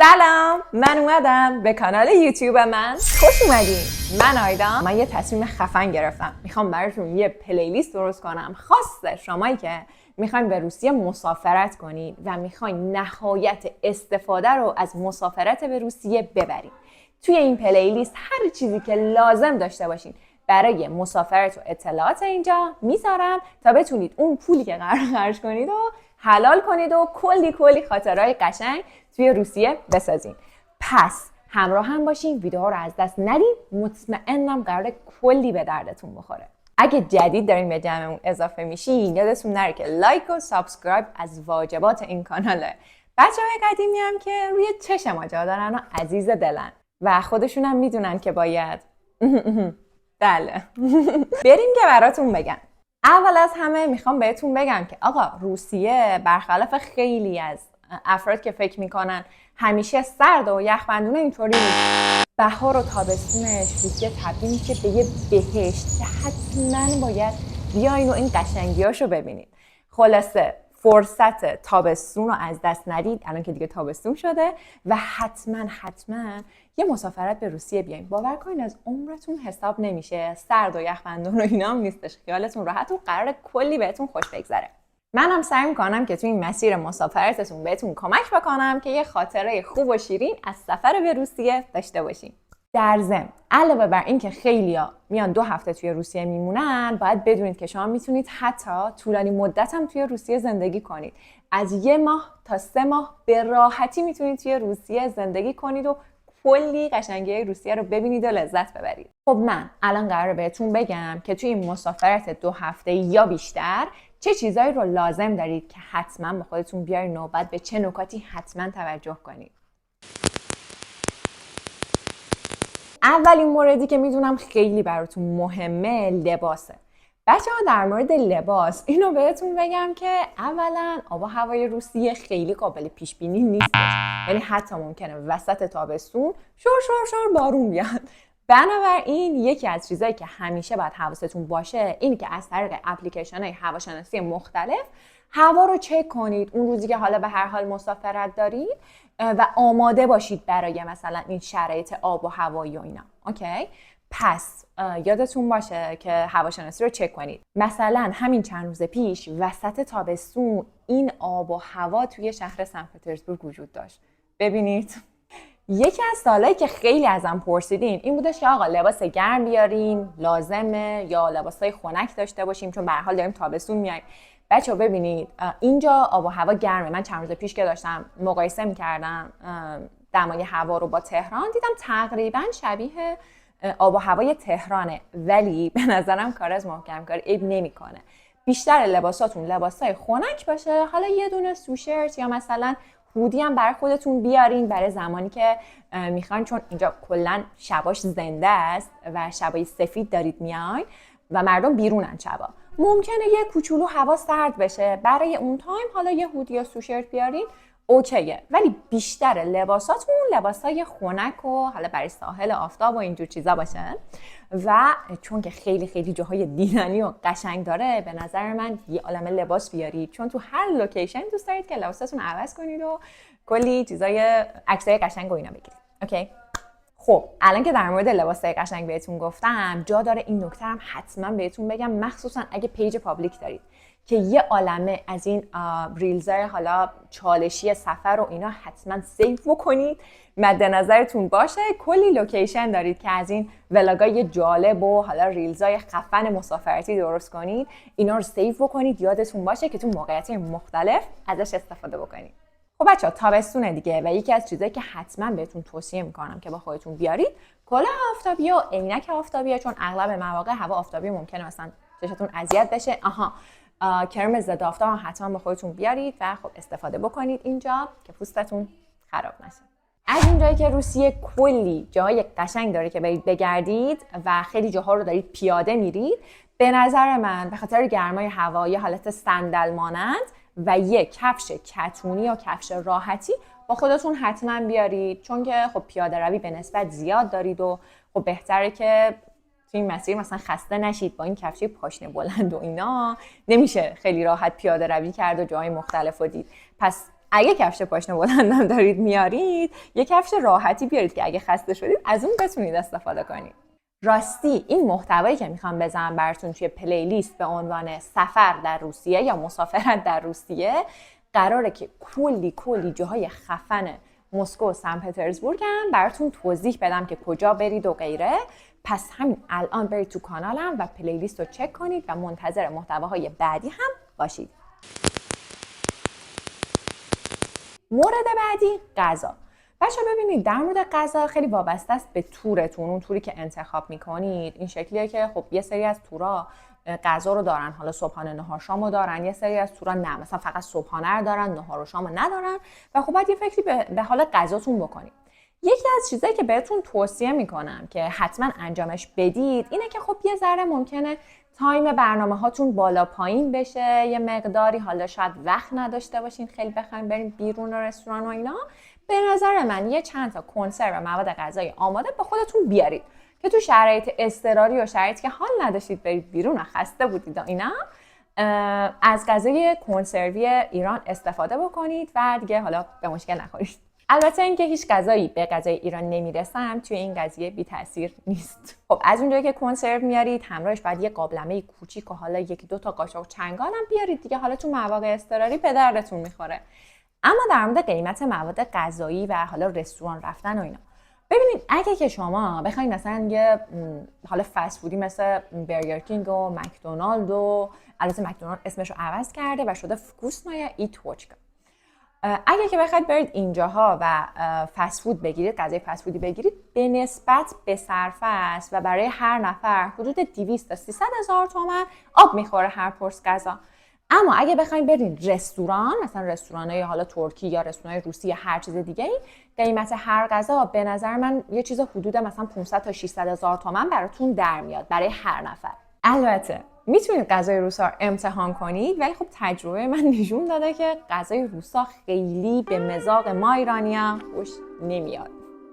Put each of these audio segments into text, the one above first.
سلام، من اومدم به کانال یوتیوب من. خوش اومدین. من آیدا. من یه تصمیم خفن گرفتم. میخوام براتون یه پلیلیست درست کنم خاص شمایی که میخواین به روسیه مسافرت کنید و میخواین نهایت استفاده رو از مسافرت به روسیه ببرید. توی این پلیلیست هر چیزی که لازم داشته باشین برای مسافرت و اطلاعات اینجا میذارم تا بتونید اون پولی که قرار خرج کنید و حلال کنید و کلی خاطرهای قشنگ توی روسیه بسازین. پس همراه هم باشین، ویدیوها رو از دست ندین، مطمئنم قراره کلی به دردتون بخوره. اگه جدید دارین به جمعمون اضافه میشین یادتون نره که لایک و سابسکرایب از واجبات این کاناله. بچه‌های قدیمی هم که روی چشم ما جا دارن و عزیز دلن و خودشون هم میدونن که باید بله بریم که براتون بگم. اول از همه میخوام بهتون بگم که آقا روسیه برخلاف خیلی از افراد که فکر میکنن همیشه سرد و یخبندونه، اینطوری نیست. بهار و تابستونش روسیه تبدیل میشه به یه بهشت که حتما باید بیاین و این قشنگیاشو ببینید. خلاصه فرصت تابستون رو از دست ندید الان که دیگه تابستون شده و حتما یه مسافرت به روسیه بیاین. باور کنین از عمرتون حساب نمیشه. سرد و یخبندون و اینا هم نیستش، خیالتون راحت و قراره کلی بهتون خوش بگذره. منم سعی میکنم که تو این مسیر مسافرتتون بهتون کمک بکنم که یه خاطره خوب و شیرین از سفر به روسیه داشته باشین. در ضمن علاوه بر این که خیلیا میان 2 هفته توی روسیه میمونن، باید بدونید که شما میتونید حتی طولانی مدت هم توی روسیه زندگی کنید. از 1 ماه تا 3 ماه به راحتی میتونید توی روسیه زندگی کنید و کلی قشنگی روسیه رو ببینید و لذت ببرید. خب من الان قراره بهتون بگم که توی این مسافرت 2 هفته یا بیشتر چه چیزایی رو لازم دارید که حتما به خودتون بیارین و بعد به چه نکاتی حتما توجه کنید. اولین موردی که میدونم خیلی براتون مهمه لباسه. بچه‌ها در مورد لباس اینو بهتون بگم که اولا آب و هوای روسیه خیلی قابل پیش بینی نیستش. یعنی حتی ممکنه وسط تابستون شور بارون بیاد. بنابراین یکی از چیزایی که همیشه باید حواستون باشه اینه که از طریق اپلیکیشن‌های هواشناسی مختلف هوا رو چک کنید اون روزی که حالا به هر حال مسافرت دارید و آماده باشید برای مثلا این شرایط آب و هوایی و اینا. اوکی؟ پس یادتون باشه که هواشناسی رو چک کنید. مثلا همین چند روز پیش وسط تابستون این آب و هوا توی شهر سن پترزبورگ وجود داشت. ببینید یکی از سوالایی که خیلی ازم پرسیدین این بودش که آقا لباس گرم بیاریم لازمه یا لباسای خنک داشته باشیم چون به هر حال داریم تابستون میایم. بچه‌ها ببینید اینجا آب و هوا گرمه. من چند روز پیش که داشتم مقایسه می‌کردم دمای هوا رو با تهران دیدم تقریبا شبیه آب و هوای تهرانه، ولی به نظرم کار از محکم کار عیب نمی‌کنه. بیشتر لباساتون لباسای خنک باشه. حالا یه دونه سوشرت یا مثلا هودی هم برای خودتون بیارین برای زمانی که میخواین، چون اینجا کلا شباش زنده است و شبای سفید دارید میاین و مردم بیرونن شبا. ممکنه یه کوچولو هوا سرد بشه، برای اون تایم حالا یه هودی یا سوشرت بیارین اوکیه، ولی بیشتر لباساتون لباسای خنک و حالا برای ساحل آفتاب و اینجور چیزا باشه. و چون که خیلی جاهای دیدنی و قشنگ داره به نظر من یه عالمه لباس بیارید، چون تو هر لوکیشن دوست دارید که لباساتون عوض کنید و کلی چیزای عکسای قشنگ و اینا بگیرید. اوکی؟ خب الان که در مورد لباسای قشنگ بهتون گفتم جا داره این نکته هم حتما بهتون بگم، مخصوصا اگه پیج پابلیک دارید که یه عالمه از این ریلزای حالا چالشی سفر و اینا حتما سیو بکنید، مد نظرتون باشه. کلی لوکیشن دارید که از این ولاگای جالب و حالا ریلزای خفن مسافرتی درست کنید، اینا رو سیو بکنید، یادتون باشه که تو موقعیت مختلف ازش استفاده بکنید. خب بچه‌ها تابستونه دیگه و یکی از چیزایی که حتما بهتون توصیه میکنم که با خودتون بیارید کلاه آفتابی و عینک آفتابیه، چون اغلب مواقع هوا آفتابی ممکنه مثلا چشتون اذیت بشه. کرم ضد آفتاب هم حتما با خودتون بیارید و خب استفاده بکنید اینجا که پوستتون خراب نشه. از اونجایی که روسیه کلی جاهای قشنگ داره که برید بگردید و خیلی جاها رو دارید پیاده میرید، به نظر من به خاطر گرمای هوا یه حالت صندل مانند و یک کفش کتونی یا کفش راحتی با خودتون حتما بیارید، چون که خب پیاده روی به نسبت زیاد دارید و خب بهتره که تو این مسیر مثلا خسته نشید. با این کفش پاشنه بلند و اینا نمیشه خیلی راحت پیاده روی کرد و جای مختلف رو دید. پس اگه کفش پاشنه بلندم دارید میارید، یه کفش راحتی بیارید که اگه خسته شدید از اون بتونید استفاده کنید. راستی این محتوایی که میخوام بذارم براتون توی پلیلیست به عنوان سفر در روسیه یا مسافرت در روسیه، قراره که کلی جاهای خفن مسکو و سن پترزبورگ هم براتون توضیح بدم که کجا برید و غیره. پس همین الان برید تو کانالم و پلیلیست رو چک کنید و منتظر محتواهای بعدی هم باشید. مورد بعدی غذا. بچه ببینید در مورد غذا خیلی وابسته است به تورتون، اون توری که انتخاب میکنید. این شکلیه که خب یه سری از تورا غذا رو دارن، حالا صبحانه نهار شام رو دارن، یه سری از تورا نه، مثلا فقط صبحانه رو دارن، نهار و شام رو ندارن و خب باید یه فکری به حال غذاتون بکنید. یکی از چیزایی که بهتون توصیه میکنم که حتما انجامش بدید اینه که خب یه ذره ممکنه تایم برنامه هاتون بالا پایین بشه، یه مقداری حالا شاید وقت نداشته باشین خیلی بخواید برید بیرون رستوران و اینا. به نظر من یه چند تا کنسرو و مواد غذایی آماده با خودتون بیارید که تو شرایط اضطراری و شرایطی که حال نداشتید برید بیرون و خسته بودید و اینا، از غذای کنسروی ایران استفاده بکنید و دیگه حالا به مشکل نخورید. البته اینکه هیچ غذایی به غذای ایران نمیرسم توی این قضیه بی تاثیر نیست. خب از اونجایی که کنسرو میارید همراهش بعد یه قابلمه کوچیک و حالا یکی دو تا قاشق چنگال هم بیارید دیگه، حالا تو مواقع اضطراری به دردتون میخوره. اما در مورد قیمت مواد غذایی و حالا رستوران رفتن و اینا، ببینید اگه که شما بخواید مثلا یه حالا فست فودی مثل برگر کینگ و مکدونالد و البته مکدونالد اسمش رو عوض کرده و شده فکوسنایا ایتوچکا، اگه که بخواید برید اینجاها و فست فود بگیرید، غذای فست فودی بگیرید، به نسبت به صرفه است و برای هر نفر حدود 200 تا 300 هزار تومان آب میخوره هر پرس غذا. اما اگه بخواید برید رستوران، مثلا رستورانای حالا ترکی یا رستورانای روسی یا هر چیز دیگه، قیمت هر غذا به نظر من یه چیز حدود مثلا 500 تا 600 هزار تومان براتون در میاد برای هر نفر. البته میتونید غذای روسا رو امتحان کنید، ولی خب تجربه من نشون داده که غذای روسا خیلی به مذاق ما ایرانی‌ها خوش نمیاد.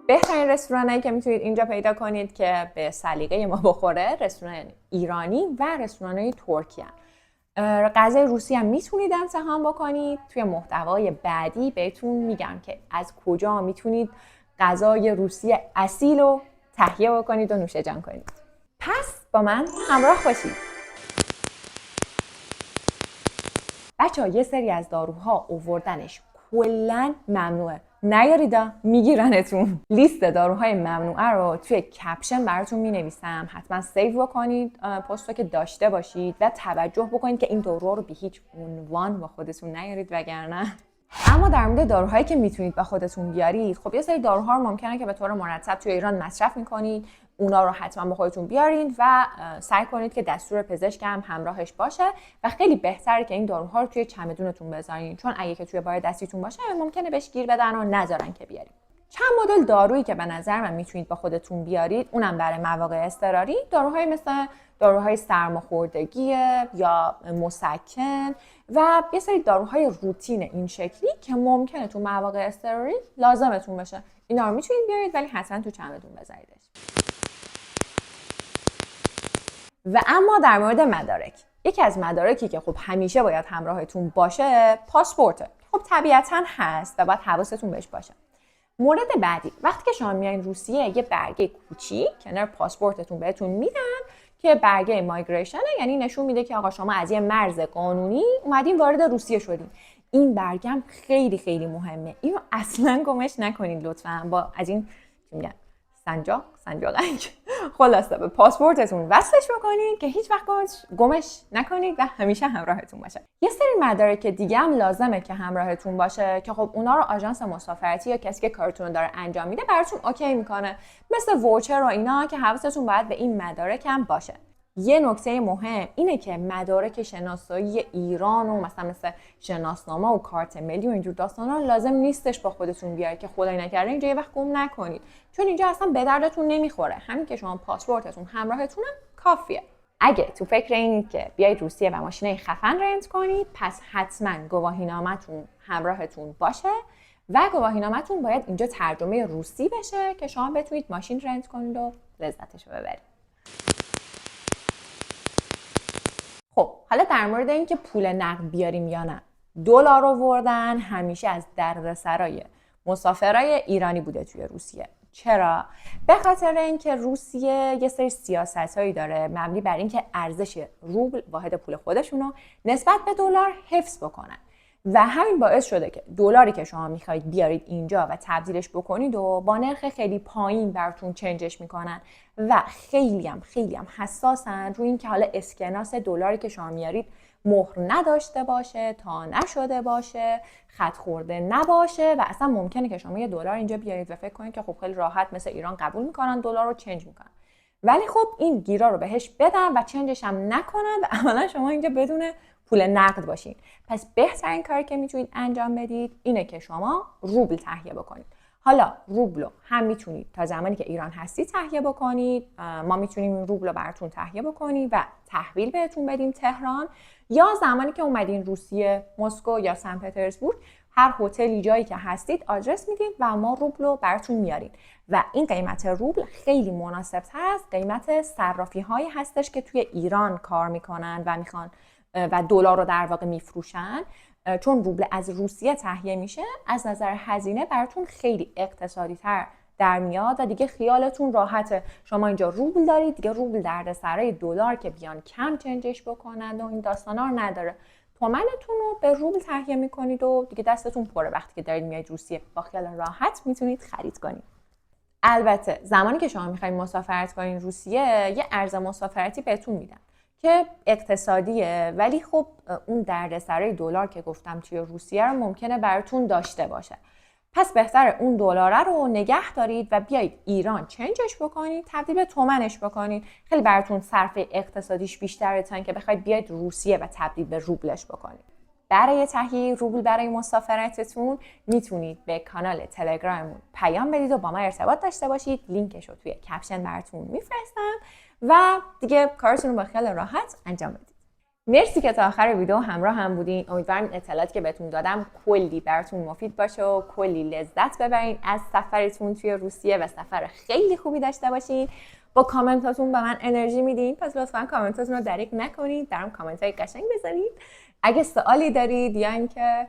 بهترین رستورانایی که میتونید اینجا پیدا کنید که به سلیقه ما بخوره، رستوران ایرانی و رستورانای ترکی هستند. غذای روسی هم میتونید امتحان بکنید. توی محتوای بعدی بهتون میگم که از کجا میتونید غذای روسی اصیل رو تهیه بکنید و نوش جان کنید. پس با من همراه باشید. بچه‌ها یه سری از داروها آوردنش کلاً ممنوعه. نیاریدا میگیرنتون. لیست داروهای ممنوعه رو توی کپشن براتون مینویسم. حتما سیو بکنید پستو که داشته باشید و توجه بکنید که این داروها رو به هیچ عنوان با خودتون نیارید وگرنه. اما در مورد داروهایی که میتونید با خودتون بیارید، خب یه سری داروها رو ممکنه که به طور مرتب توی ایران مصرف میکنید، اونا رو حتما با خودتون بیارین و سعی کنید که دستور پزشک هم همراهش باشه و خیلی بهتره که این داروها رو توی چمدونتون بذارین، چون اگه که توی بار دستیتون باشه ممکنه بهش گیر بدن و نذارن که بیارین. چند مدل دارویی که به نظر من میتونید با خودتون بیارید، اونم برای مواقع اضطراری، داروهای مثل داروهای سرماخوردگی یا مسکن و یه سری داروهای روتین این شکلی که ممکنه تو مواقع اضطراری لازمتون بشه. اینا رو میتونید بیارید ولی حتما تو چمدون بذاریدش. و اما در مورد مدارک، یکی از مدارکی که خب همیشه باید همراهتون باشه پاسپورته. خب طبیعتاً هست و باید حواستون بهش باشه. مورد بعدی، وقتی که شما میایین روسیه یه برگه کوچیک کنار پاسپورتتون بهتون میدن که برگه مایگریشنه، یعنی نشون میده که آقا شما از یه مرز قانونی اومدین وارد روسیه شدین. این برگم خیلی خیلی مهمه. اینو اصلاً گمش نکنید لطفاً. با از این چی میگن سنجاقک خلاصه به پاسپورتتون وصلش بکنید که هیچ وقت گمش نکنید و همیشه همراهتون باشه. یه سری مدارک دیگه هم لازمه که همراهتون باشه که خب اونا رو آژانس مسافرتی یا کسی که کارتون داره انجام میده براتون اوکی میکنه، مثل ووچر و اینا، که حواستون باید به این مدارک هم باشه. یه نکته مهم اینه که مدارک شناسایی ایران و مثل شناسنامه و کارت ملی و اینجور داستانا لازم نیستش با خودتون بیارید که خدای نکرده اینجا یه وقت گم نکنید، چون اینجا اصلا به دردتون نمیخوره. همین که شما پاسپورتتون همراهتونه کافیه. اگه تو فکر اینید که بیاید روسیه و ماشینای خفن رنت کنید، پس حتما گواهینامه‌تون همراهتون باشه و گواهینامه‌تون باید اینجا ترجمه روسی بشه که شما بتونید ماشین رنت کنید و لذتشو ببرید. خب حالا در مورد اینکه پول نقد بیاریم یا نه، دلار آوردن همیشه از دردسرای مسافرای ایرانی بوده توی روسیه. چرا؟ به خاطر اینکه روسیه یه سری سیاستایی داره مبنی بر اینکه ارزش روبل واحد پول خودشونو نسبت به دلار حفظ بکنن و همین باعث شده که دلاری که شما میخواید بیارید اینجا و تبدیلش بکنید و با نرخ خیلی پایین براتون چنجش میکنن و خیلی هم حساسن روی اینکه حالا اسکناس دلاری که شما میارید مهر نداشته باشه، تا نشده باشه، خط خورده نباشه و اصلا ممکنه که شما یه دلار اینجا بیارید و فکر کنید که خب خیلی راحت مثل ایران قبول میکنن دلار رو چنج میکنن، ولی خب این گیرا رو بهش بدن و چنجش هم نکنن و عملا شما اینجا بدون پول نقد باشین. پس بهترین کاری که میتونید انجام بدید اینه که شما روبل تهیه بکنید. حالا روبل هم میتونید تا زمانی که ایران هستی تهیه بکنید، ما میتونیم این روبل رو براتون تهیه بکنیم و تحویل بهتون بدیم تهران، یا زمانی که اومدین روسیه، مسکو یا سن پترزبورگ، هر هتلی جایی که هستید آدرس میدید و ما روبل رو براتون میاریم و این قیمت روبل خیلی مناسب‌تر از قیمت صرافی‌هایی هستش که توی ایران کار میکنن و میخوان و دلار رو در واقع میفروشن. چون روبل از روسیه تهیه میشه از نظر هزینه براتون خیلی اقتصادی تر در میاد و دیگه خیالتون راحته. شما اینجا روبل دارید، دیگه روبل دردسرای دلار که بیان کم چنجش بکنند و این داستانا رو نداره. تومنتون رو به روبل تهیه میکنید و دیگه دستتون پره. وقتی که دارید میایید روسیه با خیال راحت میتونید خرید کنید. البته زمانی که شما میخواید مسافرت کنین روسیه یه ارز مسافرتی بهتون میدن که اقتصادیه، ولی خب اون دردسرای دلار که گفتم توی روسیه رو ممکنه براتون داشته باشه. پس بهتره اون دلاره رو نگه دارید و بیایید ایران چنجش بکنید، تبدیل به تومنش بکنید. خیلی براتون صرفه اقتصادیش بیشتره تا اینکه بخواید بیاید روسیه و تبدیل به روبلش بکنید. برای تهیه روبل برای مسافرتتون میتونید به کانال تلگراممون پیام بدید و با ما ارتباط داشته باشید. لینکش رو توی کپشن براتون میفرستم و دیگه کارتون رو با خیال راحت انجام بدید. مرسی که تا آخر ویدیو همراه هم بودین. امیدوارم اطلاعاتی که بهتون دادم کلی براتون مفید باشه و کلی لذت ببرین از سفرتون توی روسیه و سفر خیلی خوبی داشته باشین. با کامنتاتون به من انرژی میدین، پس لطفاً کامنتاتون رو دریغ نکنید، برام کامنت‌های قشنگ بذارید. اگه سوالی دارید یا اینکه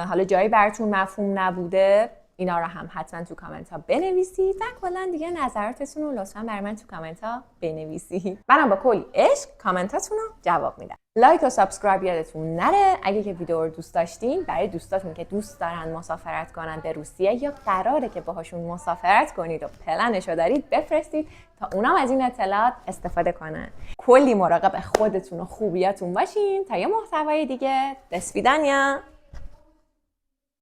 حالا جایی براتون مفهوم نبوده، اینا رو هم حتما تو کامنت ها بنویسید و کلا دیگه نظراتتون رو لطفا برای من تو کامنت ها بنویسید. منم با کلی عشق کامنتاتون رو جواب میدم. لایک و سابسکرایب یادتون نره. اگه که ویدیو رو دوست داشتین، برای دوستاتون که دوست دارن مسافرت کنن به روسیه یا قراره که باهاشون مسافرت کنید و پلنشو دارید بفرستید تا اونام از این اطلاعات استفاده کنن. کلی مراقب خودتون و خوبیاتون باشین تا یه محتوای دیگه. دسویدنیا.